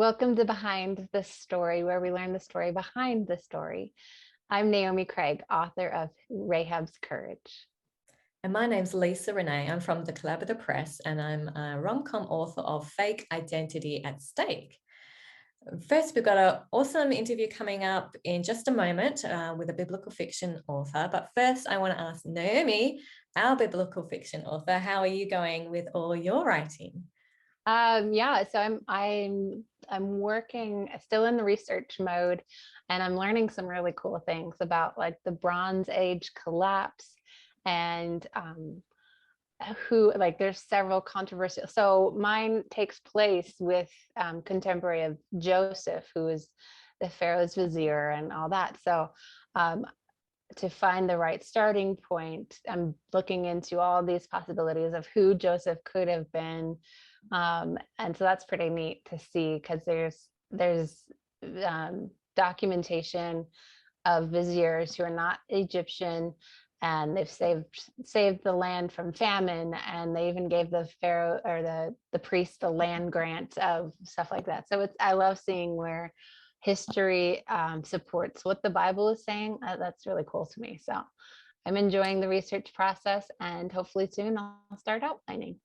Welcome to Behind the Story, where we learn the story behind the story. I'm Naomi Craig, author of Rahab's Courage. And my name's Lisa Renee. I'm from the Collaborative Press, and I'm a rom-com author of Fake Identity at Stake. First, we've got an awesome interview coming up in just a moment with a biblical fiction author. But first, I want to ask Naomi, our biblical fiction author, how are you going with all your writing? So I'm working still in the research mode, and I'm learning some really cool things about like the Bronze Age collapse and there's several controversial. So mine takes place with contemporary of Joseph, who is the Pharaoh's vizier and all that. So to find the right starting point, I'm looking into all these possibilities of who Joseph could have been. And so that's pretty neat to see, because there's documentation of viziers who are not Egyptian, and they've saved the land from famine, and they even gave the pharaoh or the priest a land grant of stuff like that. So I love seeing where history supports what the Bible is saying. That's really cool to me. So I'm enjoying the research process, and hopefully soon I'll start outlining.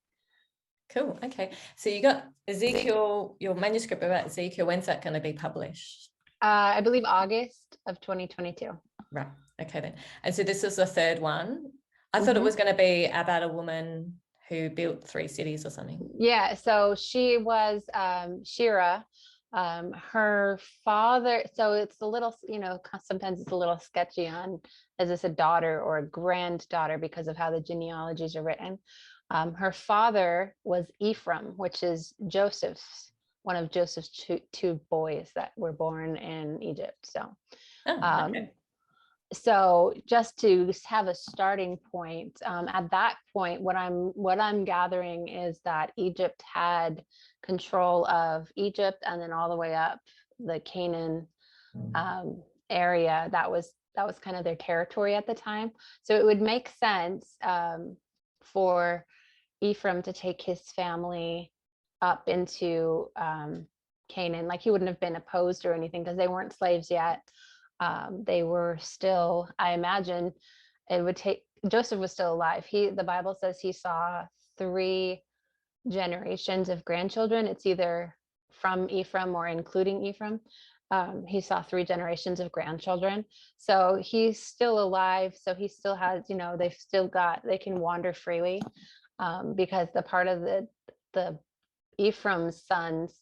Cool. Okay. So you got Ezekiel, your manuscript about Ezekiel. When's that going to be published? I believe August of 2022. Right. Okay then. And so this is the third one. I thought it was going to be about a woman who built 3 cities or something. Yeah. So she was Shira. Her father. So it's a little, sometimes it's a little sketchy on, is this a daughter or a granddaughter, because of how the genealogies are written. Her father was Ephraim, which is one of Joseph's two boys that were born in Egypt. So, okay. So just to have a starting point, at that point, what I'm gathering is that Egypt had control of Egypt, and then all the way up the Canaan area. That was kind of their territory at the time. So it would make sense for Ephraim to take his family up into Canaan. Like, he wouldn't have been opposed or anything, because they weren't slaves yet. They were still, I imagine it would take, Joseph was still alive. The Bible says he saw 3 generations of grandchildren. It's either from Ephraim or including Ephraim. He saw 3 generations of grandchildren. So he's still alive. So he still has, they can wander freely. Because the part of the Ephraim's sons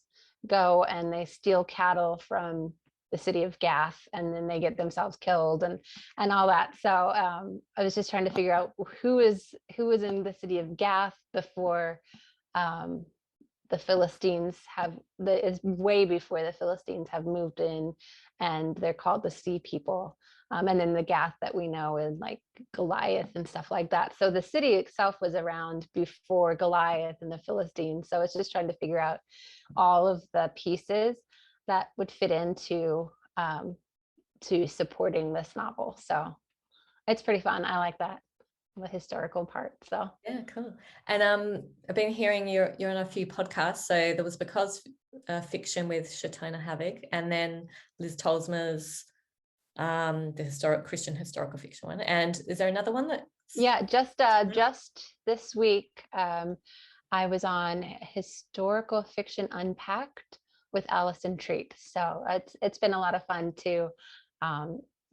go and they steal cattle from the city of Gath, and then they get themselves killed and all that. So I was just trying to figure out who is in the city of Gath before the Philistines is way before the Philistines have moved in, and they're called the Sea People. And then the Gath that we know is like Goliath and stuff like that. So the city itself was around before Goliath and the Philistines. So it's just trying to figure out all of the pieces that would fit into to supporting this novel. So it's pretty fun. I like that, the historical part. So yeah, cool. And I've been hearing you're on a few podcasts. So there was Because Fiction with Shatona Havoc, and then Liz Tolsma's the Christian historical fiction one. And is there another one that? Yeah, just this week I was on Historical Fiction Unpacked with Allison Treat. So it's been a lot of fun to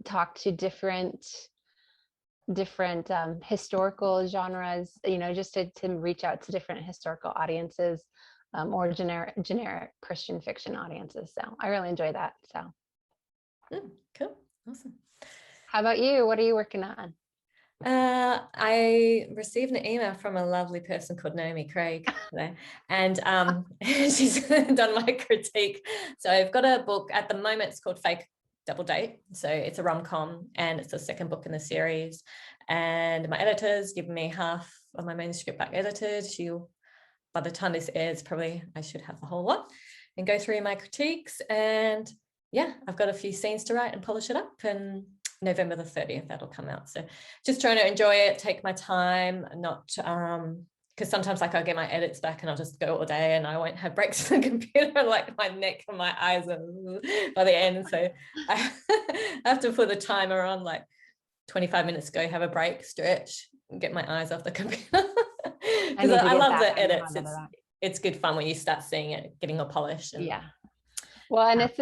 talk to different historical genres, just to reach out to different historical audiences, or generic Christian fiction audiences. So I really enjoy that. So cool. Awesome. How about you? What are you working on? I received an email from a lovely person called Naomi Craig today, and she's done my critique. So I've got a book at the moment. It's called Fake Double Date. So it's a rom-com, and it's the 2nd book in the series. And my editor's given me half of my manuscript back edited. By the time this airs, probably I should have the whole lot and go through my critiques. And yeah, I've got a few scenes to write and polish it up, and November the 30th that'll come out. So just trying to enjoy it, take my time, not because sometimes like I'll get my edits back and I'll just go all day and I won't have breaks on the computer, and like my neck and my eyes are by the end. So I have to put a timer on, like 25 minutes ago, have a break, stretch, and get my eyes off the computer. Because I love the edits. It's good fun when you start seeing it getting all polished. And, yeah. Well, and this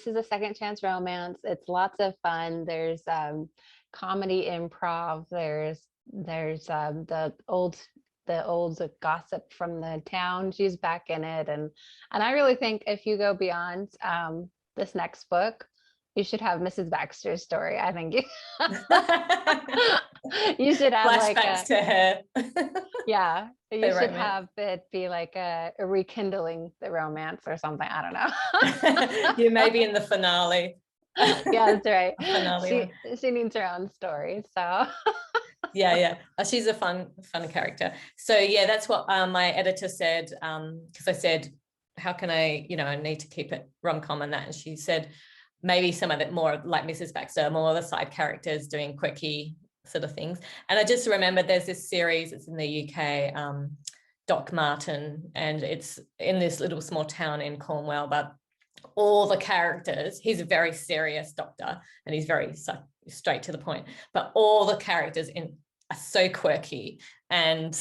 is a second chance romance. It's lots of fun. There's comedy, improv. There's the old gossip from the town. She's back in it, and I really think if you go beyond this next book, you should have Mrs. Baxter's story. I think you should have flashbacks to her. Yeah, you should have it be like a rekindling the romance or something. I don't know. You may be in the finale. Yeah, that's right. She needs her own story. So yeah. She's a fun character. So yeah, that's what my editor said. Because I said, how can I need to keep it rom-com and that, and she said maybe some of it more like Mrs. Baxter, more of the side characters doing quirky sort of things. And I just remembered there's this series, it's in the UK, Doc Martin, and it's in this little small town in Cornwall, but all the characters, he's a very serious doctor and he's very straight to the point, but all the characters in are so quirky and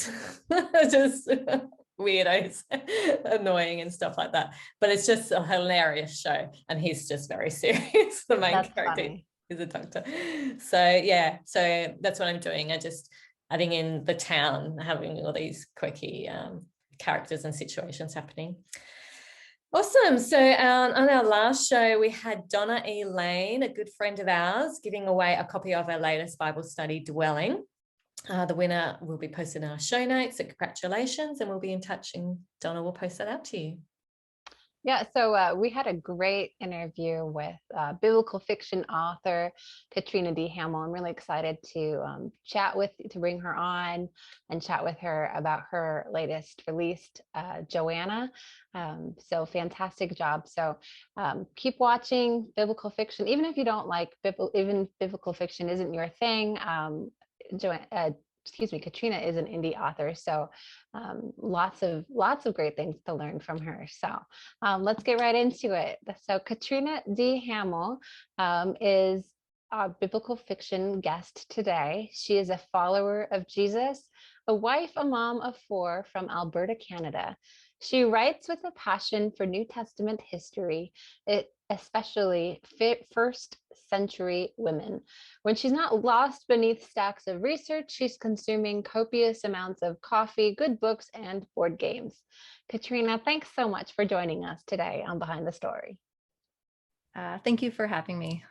just weirdos, annoying and stuff like that. But it's just a hilarious show, and he's just very serious. The main character is a doctor. So yeah, so that's what I'm doing. I just adding in the town, having all these quirky characters and situations happening. Awesome. So on our last show, we had Donna E. Lane, a good friend of ours, giving away a copy of our latest Bible study, Dwelling. The winner will be posted in our show notes. So congratulations, and we'll be in touch, and Donna will post that out to you. Yeah, so we had a great interview with biblical fiction author Katrina D Hamel. I'm really excited to bring her on and chat with her about her latest released, Joanna. So fantastic job. So keep watching biblical fiction, even if you don't like biblical fiction isn't your thing. Katrina is an indie author, so lots of great things to learn from her. So let's get right into it. So Katrina D Hamel is our biblical fiction guest today. She is a follower of Jesus, a wife, a mom of 4 from Alberta, Canada. She writes with a passion for New Testament history, especially first century women. When she's not lost beneath stacks of research, she's consuming copious amounts of coffee, good books, and board games. Katrina, thanks so much for joining us today on Behind the Story. Thank you for having me.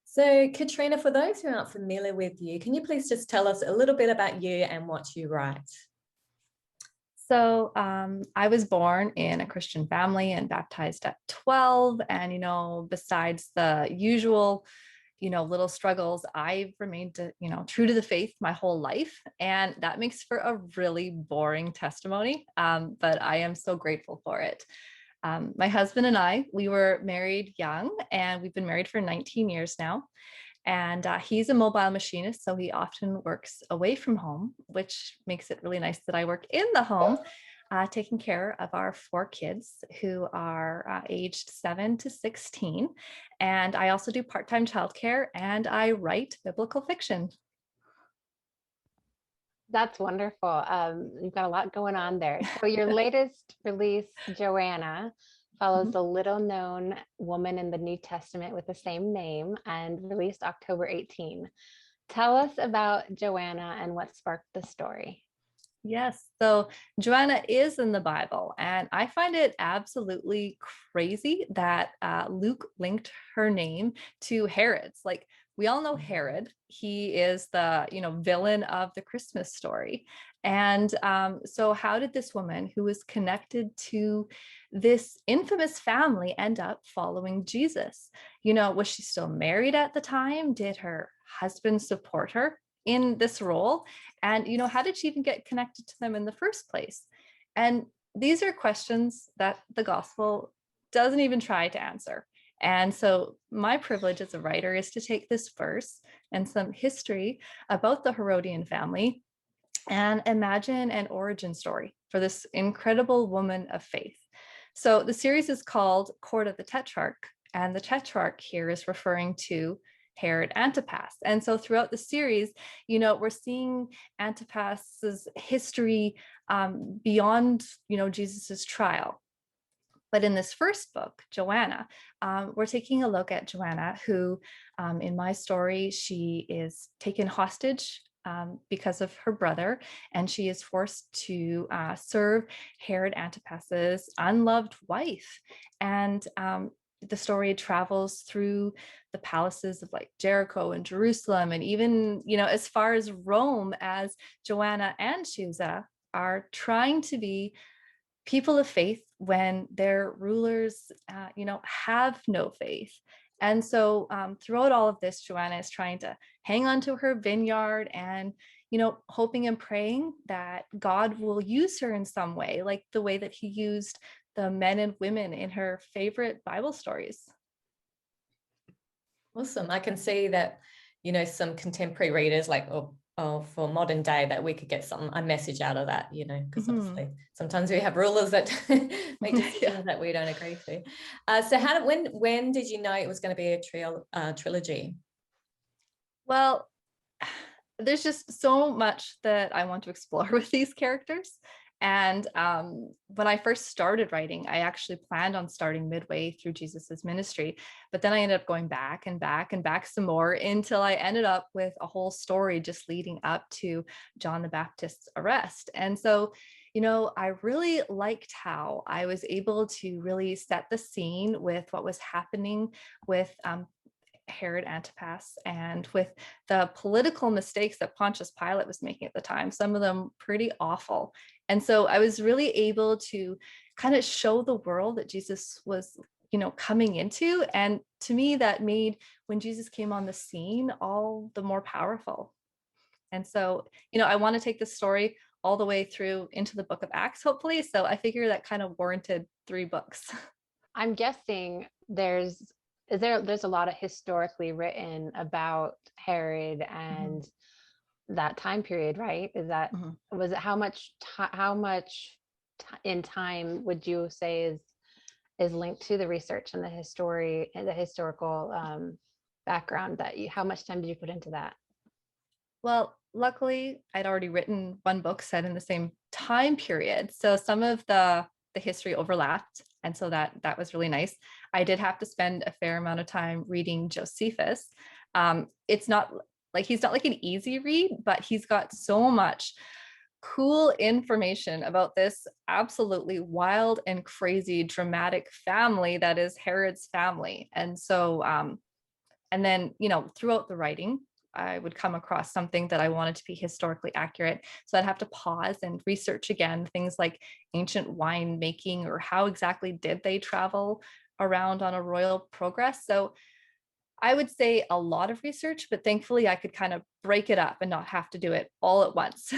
So Katrina, for those who aren't familiar with you, can you please just tell us a little bit about you and what you write? So I was born in a Christian family and baptized at 12. And, besides the usual, little struggles, I've remained, true to the faith my whole life. And that makes for a really boring testimony. But I am so grateful for it. My husband and I, we were married young, and we've been married for 19 years now. And he's a mobile machinist, so he often works away from home, which makes it really nice that I work in the home, taking care of our 4 kids who are aged 7 to 16. And I also do part-time childcare, and I write biblical fiction. That's wonderful. You've got a lot going on there. So your latest release, Joanna, follows the little-known woman in the New Testament with the same name, and released October 18. Tell us about Joanna and what sparked the story. Yes, so Joanna is in the Bible, and I find it absolutely crazy that Luke linked her name to Herod's. Like, we all know Herod. He is the, villain of the Christmas story. And so how did this woman who was connected to this infamous family end up following Jesus? Was she still married at the time? Did her husband support her in this role? And, how did she even get connected to them in the first place? And these are questions that the gospel doesn't even try to answer. And so my privilege as a writer is to take this verse and some history about the Herodian family and imagine an origin story for this incredible woman of faith. So the series is called Court of the Tetrarch, and the Tetrarch here is referring to Herod Antipas. And so throughout the series, we're seeing Antipas's history beyond, Jesus's trial. But in this first book, Joanna, we're taking a look at Joanna, who in my story, she is taken hostage because of her brother, and she is forced to serve Herod Antipas's unloved wife. And the story travels through the palaces of like Jericho and Jerusalem, and even, as far as Rome, as Joanna and Chusa are trying to be people of faith when their rulers, have no faith. And so throughout all of this, Joanna is trying to hang on to her vineyard and, hoping and praying that God will use her in some way, like the way that he used the men and women in her favorite Bible stories. Awesome. I can see that, some contemporary readers like, for modern day, that we could get a message out of that, because obviously sometimes we have rulers that make decisions that we don't agree to. So when did you know it was going to be a trilogy? Well, there's just so much that I want to explore with these characters. And when I first started writing, I actually planned on starting midway through Jesus's ministry, but then I ended up going back and back and back some more until I ended up with a whole story just leading up to John the Baptist's arrest. And so, I really liked how I was able to really set the scene with what was happening with Herod Antipas and with the political mistakes that Pontius Pilate was making at the time, some of them pretty awful. And so I was really able to kind of show the world that Jesus was, coming into. And to me, that made when Jesus came on the scene all the more powerful. And so, I want to take this story all the way through into the book of Acts, hopefully. So I figure that kind of warranted 3 books. I'm guessing there's a lot of historically written about Herod and that time period, right? Is that was it how much in time would you say is linked to the research and the historical background how much time did you put into that? Well, luckily I'd already written 1 book set in the same time period, so some of the history overlapped, and so that was really nice. I did have to spend a fair amount of time reading Josephus. It's not like he's not like an easy read, but he's got so much cool information about this absolutely wild and crazy dramatic family that is Herod's family. And so and then throughout the writing I would come across something that I wanted to be historically accurate. So I'd have to pause and research again, things like ancient wine making or how exactly did they travel around on a royal progress. So I would say a lot of research, but thankfully I could kind of break it up and not have to do it all at once.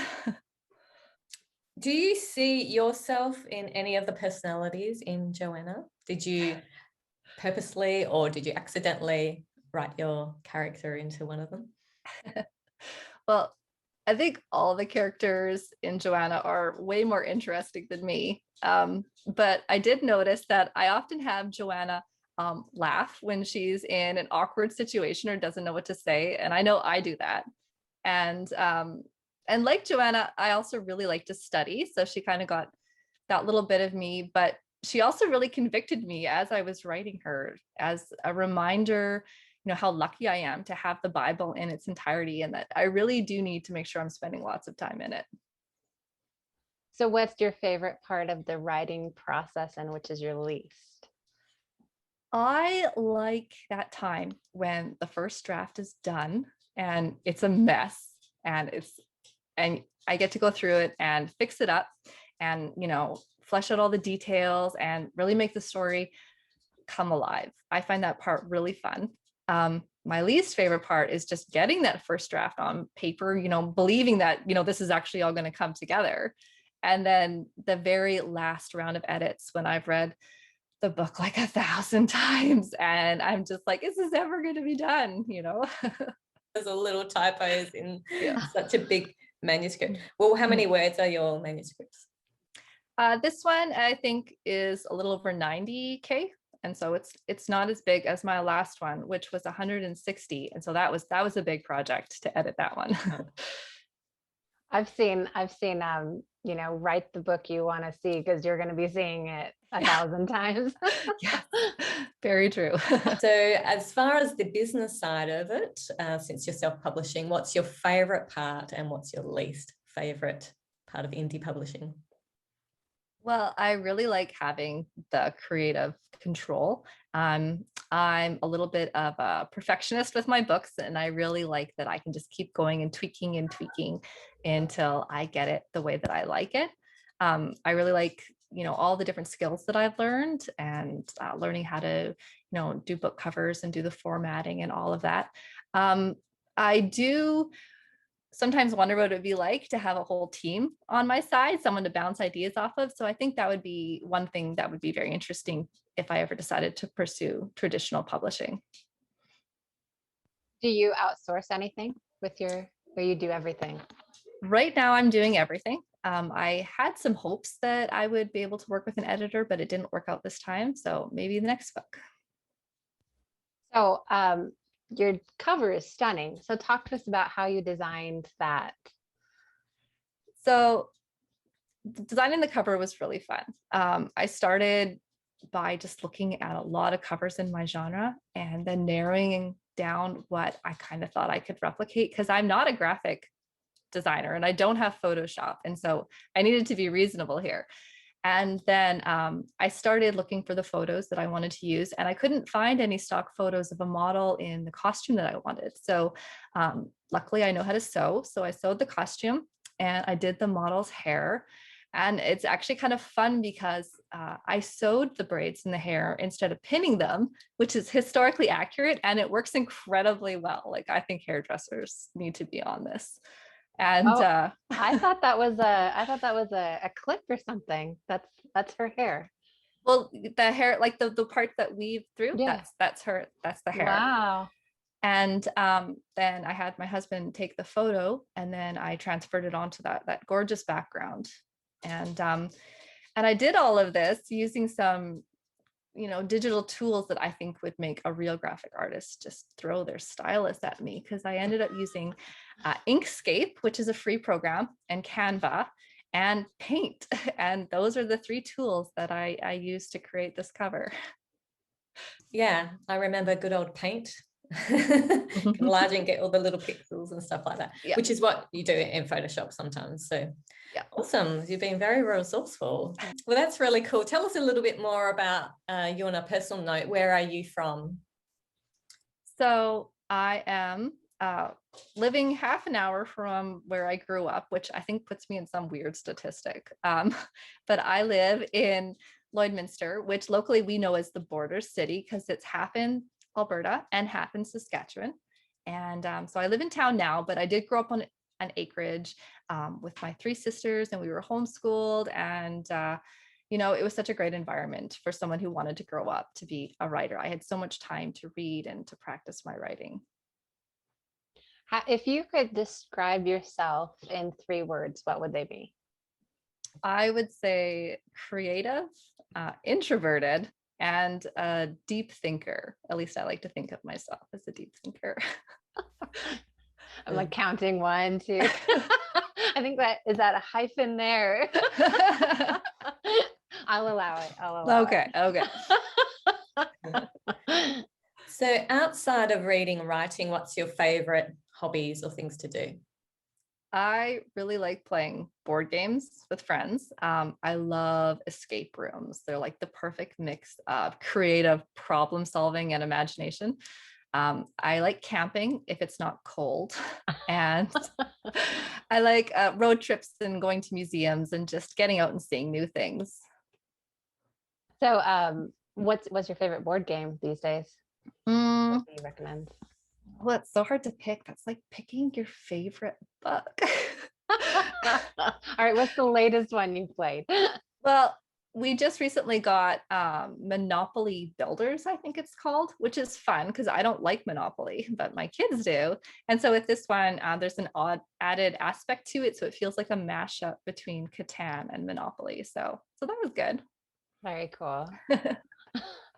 Do you see yourself in any of the personalities in Joanna? Did you purposely or did you accidentally write your character into one of them? Well, I think all the characters in Joanna are way more interesting than me. But I did notice that I often have Joanna laugh when she's in an awkward situation or doesn't know what to say. And I know I do that. And like Joanna, I also really like to study. So she kind of got that little bit of me, but she also really convicted me as I was writing her as a reminder, how lucky I am to have the Bible in its entirety and that I really do need to make sure I'm spending lots of time in it. So what's your favorite part of the writing process and which is your least? I like that time when the first draft is done and it's a mess and I get to go through it and fix it up and, flesh out all the details and really make the story come alive. I find that part really fun. My least favorite part is just getting that first draft on paper, believing that, this is actually all going to come together. And then the very last round of edits when I've read the book like 1,000 times and I'm just like, is this ever going to be done? There's a little typos in such a big manuscript. Well, how many words are your manuscripts? This one I think is a little over 90K. And so it's not as big as my last one, which was 160. And so that was a big project to edit that one. I've seen, write the book you want to see, because you're going to be seeing it 1,000 times. Yes, very true. So as far as the business side of it, since you're self-publishing, what's your favorite part and what's your least favorite part of indie publishing? Well, I really like having the creative control. I'm a little bit of a perfectionist with my books, and I really like that I can just keep going and tweaking until I get it the way that I like it. I really like, all the different skills that I've learned, and learning how to, do book covers and do the formatting and all of that. I do sometimes wonder what it would be like to have a whole team on my side, someone to bounce ideas off of. So I think that would be one thing that would be very interesting if I ever decided to pursue traditional publishing. Do you outsource anything or you do everything? Right now I'm doing everything. I had some hopes that I would be able to work with an editor, but it didn't work out this time. So maybe the next book. So your cover is stunning. So talk to us about how you designed that. So designing the cover was really fun. I started by just looking at a lot of covers in my genre and then narrowing down what I kind of thought I could replicate, because I'm not a graphic designer and I don't have Photoshop. And so I needed to be reasonable here. And then I started looking for the photos that I wanted to use, and I couldn't find any stock photos of a model in the costume that I wanted. So luckily I know how to sew. So I sewed the costume and I did the model's hair. And it's actually kind of fun because I sewed the braids in the hair instead of pinning them, which is historically accurate, and it works incredibly well. Like, I think hairdressers need to be on this. And I thought that was a clip or something. That's her hair. Well, the hair, like the part that weave through, Yeah. that's the hair. Wow. And then I had my husband take the photo, and then I transferred it onto that gorgeous background. And I did all of this using some, digital tools that I think would make a real graphic artist just throw their stylus at me, because I ended up using Inkscape, which is a free program, and Canva and Paint. And those are the three tools that I used to create this cover. Yeah, I remember good old Paint. Enlarge and get all the little pixels and stuff like that, which is what you do in Photoshop sometimes. So yeah, awesome. You've been very resourceful. Well, that's really cool. Tell us a little bit more about you on a personal note. Where are you from? So I am living half an hour from where I grew up, which I think puts me in some weird statistic. But I live in Lloydminster, which locally we know as the border city, because it's half in Alberta and half in Saskatchewan. And so I live in town now, but I did grow up on an acreage with my three sisters, and we were homeschooled. And, it was such a great environment for someone who wanted to grow up to be a writer. I had so much time to read and to practice my writing. If you could describe yourself in 3 words, what would they be? I would say creative, introverted, and a deep thinker. At least I like to think of myself as a deep thinker. I'm like counting 1, 2. I think is that a hyphen there? I'll allow it. Okay. So outside of reading and writing, what's your favorite hobbies or things to do? I really like playing board games with friends. I love escape rooms. They're like the perfect mix of creative problem solving and imagination. I like camping if it's not cold. And I like road trips and going to museums and just getting out and seeing new things. So what's your favorite board game these days? What do you recommend? Well, it's so hard to pick. That's like picking your favorite book. All right, what's the latest one you've played? Well, We just recently got Monopoly Builders, I think it's called, which is fun because I don't like Monopoly, but my kids do. And so with this one, there's an odd added aspect to it. So it feels like a mashup between Catan and Monopoly. So that was good. Very cool.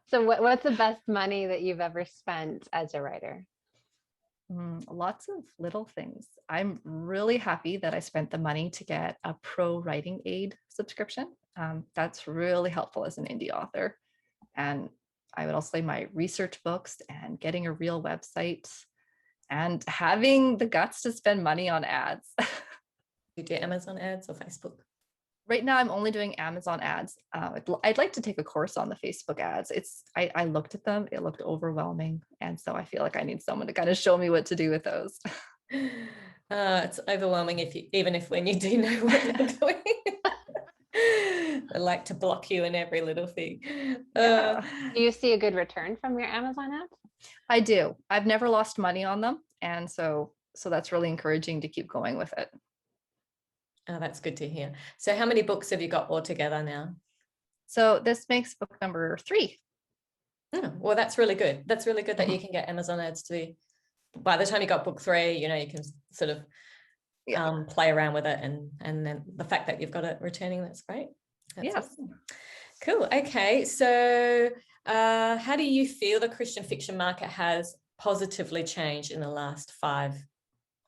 So what's the best money that you've ever spent as a writer? Lots of little things. I'm really happy that I spent the money to get a pro writing aid subscription. That's really helpful as an indie author. And I would also say my research books and getting a real website and having the guts to spend money on ads. You do Amazon ads or Facebook? Right now, I'm only doing Amazon ads. I'd like to take a course on the Facebook ads. I looked at them, it looked overwhelming. And so I feel like I need someone to kind of show me what to do with those. It's overwhelming even if when you do know what you're doing. They like to block you in every little thing. Do you see a good return from your Amazon ads? I do. I've never lost money on them. And so that's really encouraging to keep going with it. Oh, that's good to hear. So how many books have you got altogether now? So this makes book number 3. Oh, well, that's really good. That's really good that you can get Amazon ads to be, by the time you got book 3, you can sort of play around with it. And then the fact that you've got it returning, that's great. That's awesome. Cool. Okay. So how do you feel the Christian fiction market has positively changed in the last 5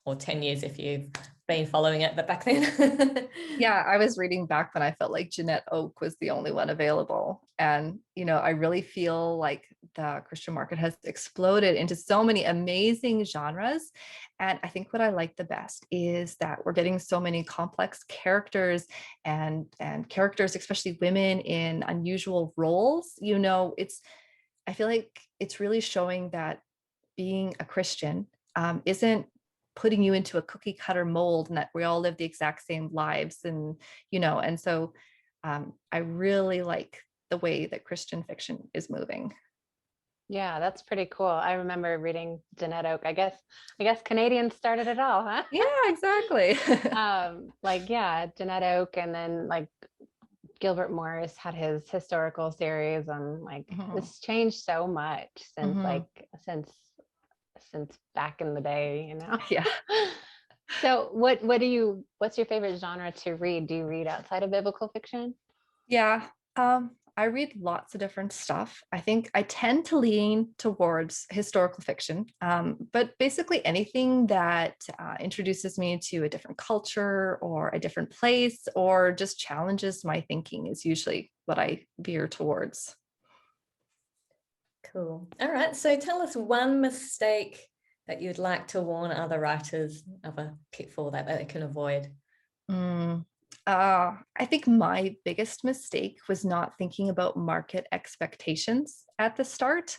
or 10 years if you've been following it, but back then? Yeah, I was reading back when I felt like Jeanette Oak was the only one available. And, I really feel like the Christian market has exploded into so many amazing genres. And I think what I like the best is that we're getting so many complex characters and characters, especially women in unusual roles. I feel like it's really showing that being a Christian isn't putting you into a cookie cutter mold and that we all live the exact same lives. And so I really like the way that Christian fiction is moving. Yeah, that's pretty cool. I remember reading Jeanette Oak. I guess Canadians started it all, huh? Yeah, exactly. Jeanette Oak, and then Gilbert Morris had his historical series, and it's changed so much since since back in the day, Yeah. So what's your favorite genre to read? Do you read outside of biblical fiction? Yeah. I read lots of different stuff. I think I tend to lean towards historical fiction, but basically anything that introduces me to a different culture or a different place or just challenges my thinking is usually what I veer towards. Cool. All right. So tell us one mistake that you'd like to warn other writers of, a pitfall that they can avoid. I think my biggest mistake was not thinking about market expectations at the start.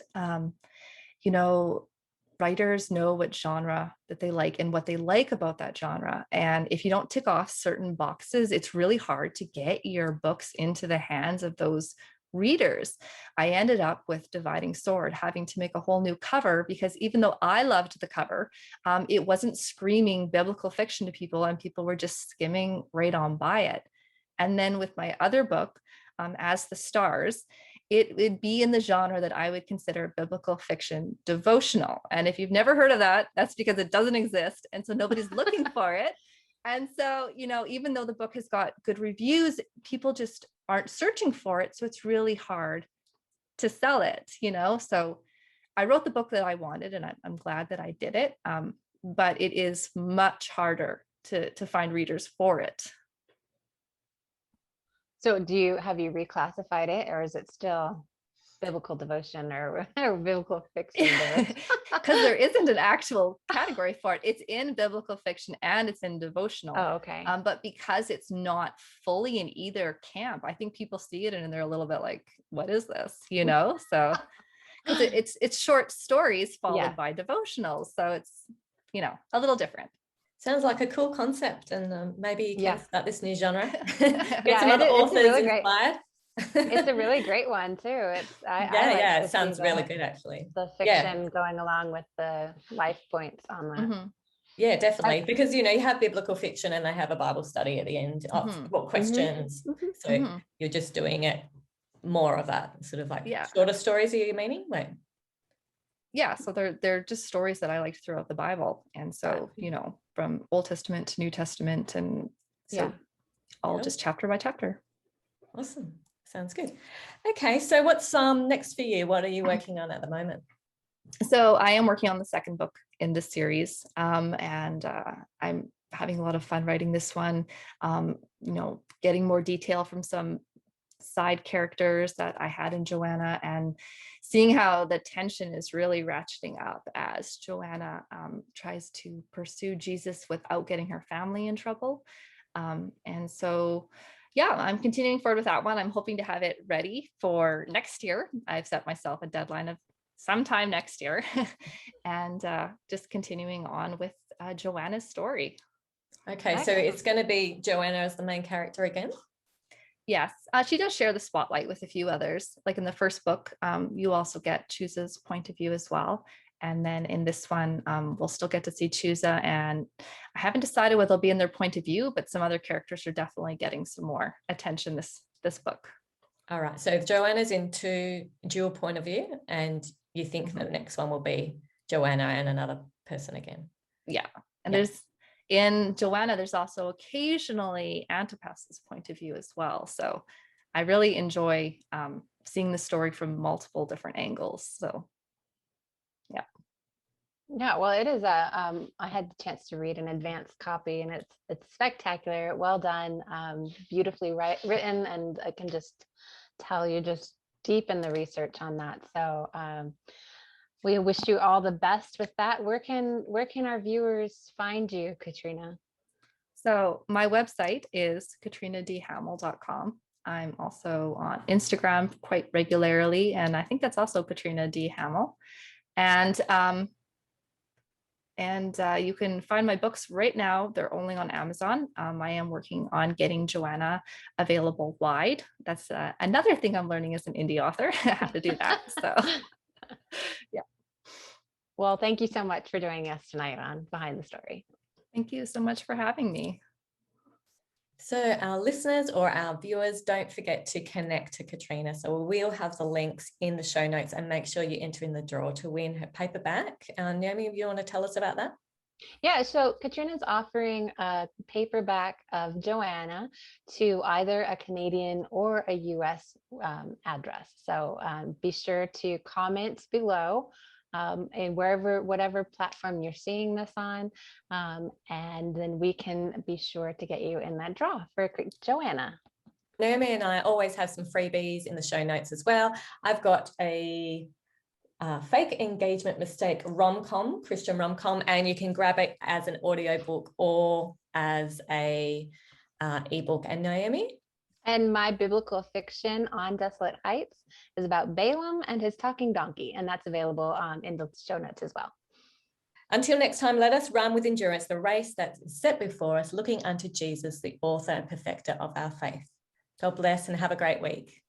Writers know what genre that they like and what they like about that genre. And if you don't tick off certain boxes, it's really hard to get your books into the hands of those readers. I ended up with Dividing Sword having to make a whole new cover because even though I loved the cover, it wasn't screaming biblical fiction to people and people were just skimming right on by it. And then with my other book, As the Stars, it would be in the genre that I would consider biblical fiction devotional. And if you've never heard of that, that's because it doesn't exist. And so nobody's looking for it. And so, even though the book has got good reviews, people just aren't searching for it. So it's really hard to sell it, So I wrote the book that I wanted, and I'm glad that I did it. But it is much harder to find readers for it. So have you reclassified it, or is it still biblical devotion or biblical fiction? Because there isn't an actual category for it. It's in biblical fiction and it's in devotional. Oh, okay. But because it's not fully in either camp, I think people see it and they're a little bit like, what is this? So because it's short stories followed by devotionals. So it's, a little different. Sounds like a cool concept, and maybe you can start this new genre. Get some other authors really inspired. It's a really great one too. It sounds really good actually. The fiction going along with the life points on the Yeah, definitely. Because, you have biblical fiction and they have a Bible study at the end of what questions. So you're just doing it more of that sort of like shorter stories, are you meaning? Like, yeah, so they're just stories that I liked throughout the Bible. And so, from Old Testament to New Testament, and so all just chapter by chapter. Awesome. Sounds good. Okay, so what's next for you? What are you working on at the moment? So I am working on the second book in this series, and I'm having a lot of fun writing this one. Getting more detail from some side characters that I had in Joanna, and seeing how the tension is really ratcheting up as Joanna tries to pursue Jesus without getting her family in trouble. And so, I'm continuing forward with that one. I'm hoping to have it ready for next year. I've set myself a deadline of sometime next year, and just continuing on with Joanna's story. Okay, so it's going to be Joanna as the main character again? Yes, she does share the spotlight with a few others. Like in the first book, you also get Chusa's point of view as well. And then in this one, we'll still get to see Chusa, and I haven't decided whether they'll be in their point of view, but some other characters are definitely getting some more attention this book. All right, so if Joanna's into dual point of view, and you think the next one will be Joanna and another person again. Yeah, and in Joanna, there's also occasionally Antipas's point of view as well. So I really enjoy seeing the story from multiple different angles. So, yeah. Yeah, well, it is I had the chance to read an advanced copy, and it's spectacular, well done, beautifully written, and I can just tell you just deep in the research on that. So we wish you all the best with that. Where can our viewers find you, Katrina? So my website is katrinadhamel.com. I'm also on Instagram quite regularly, and I think that's also Katrina D Hamel. And you can find my books right now. They're only on Amazon. I am working on getting Joanna available wide. That's another thing I'm learning as an indie author, how to do that. So, yeah. Well, thank you so much for joining us tonight on Behind the Story. Thank you so much for having me. So our listeners or our viewers, don't forget to connect to Katrina. So we'll have the links in the show notes, and make sure you enter in the draw to win her paperback. Naomi, you want to tell us about that? Yeah, so Katrina's offering a paperback of Joanna to either a Canadian or a US address. So be sure to comment below and whatever platform you're seeing this on, and then we can be sure to get you in that draw for Joanna. Naomi and I always have some freebies in the show notes as well. I've got a fake engagement mistake rom-com, Christian rom-com, and you can grab it as an audiobook or as a ebook. And Naomi? And my biblical fiction On Desolate Heights is about Balaam and his talking donkey, and that's available in the show notes as well. Until next time, let us run with endurance the race that's set before us, looking unto Jesus, the author and perfecter of our faith. God bless and have a great week.